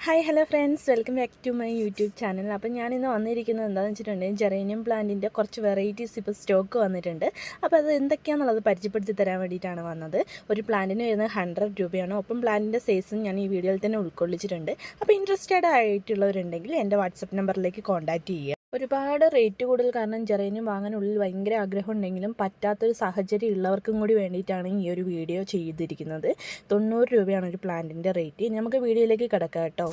Hi hello friends, welcome back to my YouTube channel. അപ്പോൾ ഞാനിന്ന് വന്നിരിക്കുന്നത് എന്താണെന്ന് വെച്ചിട്ടുണ്ടെങ്കിൽ ജെറേനിയം പ്ലാന്റിൻ്റെ കുറച്ച് വെറൈറ്റീസ് ഇപ്പോൾ സ്റ്റോക്ക് വന്നിട്ടുണ്ട്. അപ്പോൾ അത് എന്തൊക്കെയാണെന്നുള്ളത് പരിചയപ്പെടുത്തി തരാൻ വേണ്ടിയിട്ടാണ് വന്നത്. ഒരു പ്ലാന്റിന് വരുന്നത് 100 രൂപയാണ്. ഒപ്പം പ്ലാന്റിൻ്റെ സൈസും ഞാൻ ഈ വീഡിയോയിൽ തന്നെ ഉൾക്കൊള്ളിച്ചിട്ടുണ്ട്. അപ്പോൾ ഇൻട്രസ്റ്റഡ് ആയിട്ടുള്ളവരുണ്ടെങ്കിൽ എൻ്റെ വാട്സപ്പ് നമ്പറിലേക്ക് കോൺടാക്റ്റ് ചെയ്യുക. ഒരുപാട് റേറ്റ് കൂടുതൽ കാരണം ജെറേനിയം വാങ്ങാനുള്ളിൽ ഭയങ്കര ആഗ്രഹം ഉണ്ടെങ്കിലും പറ്റാത്തൊരു സാഹചര്യം ഉള്ളവർക്കും കൂടി വേണ്ടിയിട്ടാണ് ഈ ഒരു വീഡിയോ ചെയ്തിരിക്കുന്നത്. 90 രൂപയാണ് ഒരു പ്ലാന്റിൻ്റെ റേറ്റ്. നമുക്ക് വീഡിയോയിലേക്ക് കിടക്കാം കേട്ടോ.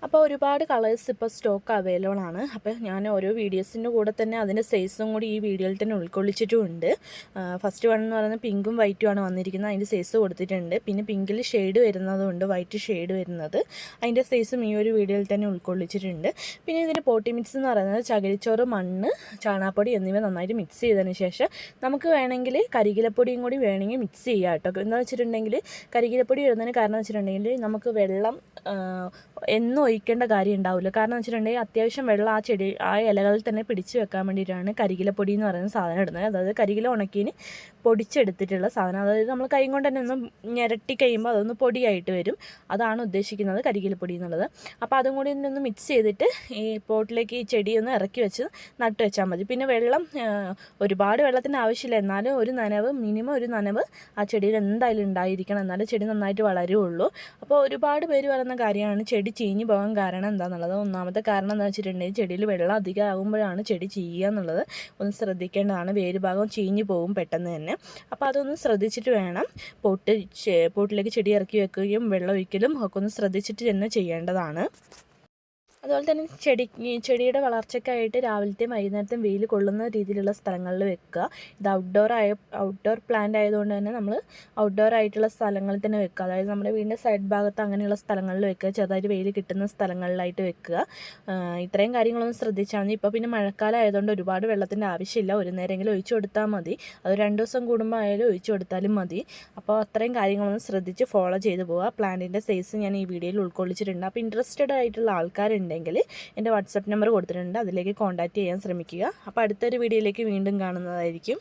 അപ്പോൾ ഒരുപാട് കളേഴ്സ് ഇപ്പോൾ സ്റ്റോക്ക് അവൈലബിൾ ആണ്. അപ്പോൾ ഞാൻ ഓരോ വീഡിയോസിൻ്റെ കൂടെ തന്നെ അതിൻ്റെ സൈസും കൂടി ഈ വീഡിയോയിൽ തന്നെ ഉൾക്കൊള്ളിച്ചിട്ടുമുണ്ട്. ഫസ്റ്റ് വൺ എന്ന് പറയുന്നത് പിങ്കും വൈറ്റും ആണ് വന്നിരിക്കുന്നത്. അതിൻ്റെ സൈസ് കൊടുത്തിട്ടുണ്ട്. പിന്നെ പിങ്കിൽ ഷെയ്ഡ് വരുന്നതുകൊണ്ട് വൈറ്റ് ഷെയ്ഡ് വരുന്നത്, അതിൻ്റെ സൈസും ഈ ഒരു വീഡിയോയിൽ തന്നെ ഉൾക്കൊള്ളിച്ചിട്ടുണ്ട്. പിന്നെ ഇതിൻ്റെ പോട്ടി മിക്സ് എന്ന് പറയുന്നത് ചകിരിച്ചോറ്, മണ്ണ്, ചാണകപ്പൊടി എന്നിവ നന്നായിട്ട് മിക്സ് ചെയ്തതിന് ശേഷം നമുക്ക് വേണമെങ്കിൽ കരികിലപ്പൊടിയും കൂടി വേണമെങ്കിൽ മിക്സ് ചെയ്യാം കേട്ടോ. എന്താണെന്ന് വെച്ചിട്ടുണ്ടെങ്കിൽ കരികിലപ്പൊടി ഇടുന്നതിന് കാരണം വെച്ചിട്ടുണ്ടെങ്കിൽ നമുക്ക് വെള്ളം എന്നും ഒഴിക്കേണ്ട കാര്യം ഉണ്ടാവില്ല. കാരണം എന്ന് വെച്ചിട്ടുണ്ടെങ്കിൽ അത്യാവശ്യം വെള്ളം ആ ഇലകളിൽ തന്നെ പിടിച്ച് വെക്കാൻ വേണ്ടിയിട്ടാണ് കരികിലപ്പൊടി എന്ന് പറയുന്ന സാധനം ഇടുന്നത്. അതായത് കരികില ഉണക്കിന് പൊടിച്ചെടുത്തിട്ടുള്ള സാധനം. അതായത് നമ്മൾ കൈ കൊണ്ട് തന്നെ ഒന്ന് ഞെരട്ടി കഴിയുമ്പോൾ അതൊന്ന് പൊടിയായിട്ട് വരും. അതാണ് ഉദ്ദേശിക്കുന്നത് കരികിലപ്പൊടി എന്നുള്ളത്. അപ്പോൾ അതും കൂടി ഒന്ന് മിക്സ് ചെയ്തിട്ട് ഈ പോട്ടിലേക്ക് ഈ ചെടി ഒന്ന് ഇറക്കി വെച്ച് നട്ട് വെച്ചാൽ മതി. പിന്നെ വെള്ളം ഒരുപാട് വെള്ളത്തിൻ്റെ ആവശ്യമില്ല, എന്നാലും ഒരു നനവ്, മിനിമം ഒരു നനവ് ആ ചെടിയിൽ എന്തായാലും ഉണ്ടായിരിക്കണം, എന്നാലും ചെടി നന്നായിട്ട് വളരുകയുള്ളൂ. അപ്പോൾ ഒരുപാട് പേര് പറയുന്ന കാര്യമാണ് ചെടി ചീഞ്ഞ് പോകാൻ കാരണം എന്താണെന്നുള്ളത്. ഒന്നാമത്തെ കാരണം എന്താണെന്ന് വെച്ചിട്ടുണ്ടെങ്കിൽ ചെടിയിൽ വെള്ളം അധികം ആകുമ്പോഴാണ് ചെടി ചീയുക എന്നുള്ളത്. ഒന്ന് ശ്രദ്ധിക്കേണ്ടതാണ്. വേര് ഭാഗം ചീഞ്ഞ് പോകും പെട്ടെന്ന് തന്നെ. അപ്പോൾ അതൊന്ന് ശ്രദ്ധിച്ചിട്ട് വേണം പോട്ടിലേക്ക് ചെടി ഇറക്കി വെക്കുകയും വെള്ളം ഒഴിക്കലും ഒക്കെ ഒന്ന് ശ്രദ്ധിച്ചിട്ട് തന്നെ ചെയ്യേണ്ടതാണ്. അതുപോലെ തന്നെ ചെടിയുടെ വളർച്ചയ്ക്കായിട്ട് രാവിലത്തെയും വൈകുന്നേരത്തെയും വെയിൽ കൊള്ളുന്ന രീതിയിലുള്ള സ്ഥലങ്ങളിൽ വെക്കുക. ഇത് ഔട്ട്ഡോർ പ്ലാന്റ് ആയതുകൊണ്ട് തന്നെ നമ്മൾ ഔട്ട്ഡോർ ആയിട്ടുള്ള സ്ഥലങ്ങളിൽ തന്നെ വെക്കുക. അതായത് നമ്മുടെ വീടിൻ്റെ സൈഡ് ഭാഗത്ത് അങ്ങനെയുള്ള സ്ഥലങ്ങളിൽ വെക്കുക. ചെറുതായിട്ട് വെയിൽ കിട്ടുന്ന സ്ഥലങ്ങളിലായിട്ട് വെക്കുക. ഇത്രയും കാര്യങ്ങളൊന്നും ശ്രദ്ധിച്ചാൽ മതി. ഇപ്പോൾ പിന്നെ മഴക്കാലം ആയതുകൊണ്ട് ഒരുപാട് വെള്ളത്തിൻ്റെ ആവശ്യമില്ല. ഒരു നേരമെങ്കിലും ഒഴിച്ചു കൊടുത്താൽ മതി. അത് 2 ദിവസം കൂടുമ്പോൾ ആയാലും ഒഴിച്ചു കൊടുത്താലും മതി. അപ്പോൾ അത്രയും കാര്യങ്ങളൊന്നും ശ്രദ്ധിച്ച് ഫോളോ ചെയ്ത് പോവുക. പ്ലാന്റിൻ്റെ സൈസ് ഞാൻ ഈ വീഡിയോയിൽ ഉൾക്കൊള്ളിച്ചിട്ടുണ്ട്. അപ്പോൾ ഇൻട്രസ്റ്റഡ് ആയിട്ടുള്ള ആൾക്കാരുണ്ടെങ്കിൽ എൻ്റെ വാട്സപ്പ് നമ്പർ കൊടുത്തിട്ടുണ്ട്, അതിലേക്ക് കോൺടാക്റ്റ് ചെയ്യാൻ ശ്രമിക്കുക. അപ്പോൾ അടുത്തൊരു വീഡിയോയിലേക്ക് വീണ്ടും കാണുന്നതായിരിക്കും.